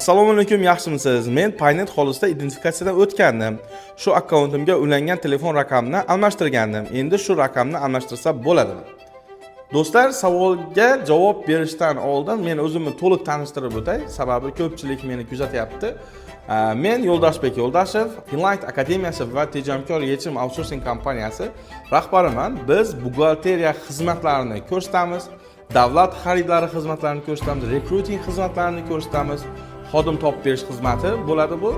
Assalomu alaykum, yaxshimisiz? Men Paynet xolisda identifikatsiyadan o'tgandim. Shu akkauntimga ulangan telefon raqamini almashtirgandim. Endi shu raqamni almashtirsa bo'ladimi? Do'stlar, savolga javob berishdan oldin men o'zimni to'liq tanishtirib o'tay, sababi ko'pchilik meni kuzatyapti. Men Yo'ldoshbek Yo'ldoshev, Pinlight akademiyasi va tejamkor yechim outsourcing kompaniyasi rahbariman. Biz buxgalteriya xizmatlarini ko'rsatamiz, davlat xaridlari xizmatlarini ko'rsatamiz, rekruting xizmatlarini ko'rsatamiz, xodim topib berish xizmati bo'ladi bu.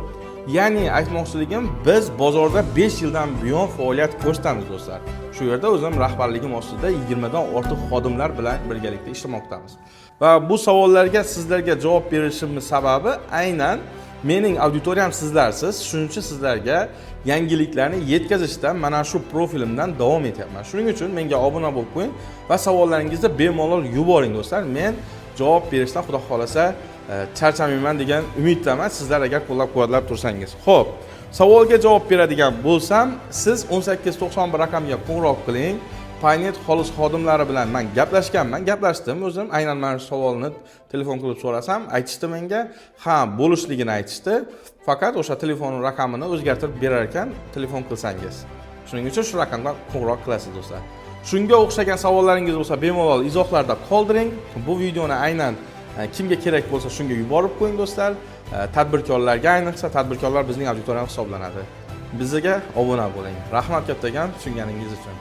Ya'ni aytmoqchiligim, biz bozorda 5 yildan buyon faoliyat ko'rsatamiz do'stlar. Shu yerda o'zim rahbarligim ostida 20 dan ortiq xodimlar bilan birgalikda ishlamoqdamiz. Va bu savollarga sizlarga javob berishimning sababi aynan mening auditoriyam sizlarsiz. Shuning uchun sizlarga yangiliklarni yetkazishda mana shu profilimdan davom etyapman. Shuning uchun menga obuna bo'lib qo'ying va savollaringizni bemalol yuboring do'stlar. Men javob berishdan xudo xolasa charchamayman degan umiddaman, sizlar agar qo'llab-quvvatlab tursangiz. Xo'p, savolga javob beradigan bo'lsam, siz 1891 raqamga qo'ng'iroq qiling. Paynet xolis xodimlari bilan men gaplashdim o'zim. Aynan mana shu savolni telefon qilib so'rasam, aytishdi menga, ha, bo'lishligini aytishdi. Faqat o'sha telefon raqamini o'zgartirib berar ekan, telefon qilsangiz. Shuning uchun shu raqamga qo'ng'iroq qilasiz do'stlar. Shunga o'xshagan savollaringiz bo'lsa, bemalol izohlarda qoldiring. Bu videoni aynan kimga kerak bo'lsa shunga yuborib qo'ying do'stlar. Tadbirkorlarga, ayniqsa tadbirkorlar bizning auditoriyamiz hisoblanadi. Bizga obuna bo'ling. Rahmat kattagan tushunganingiz uchun.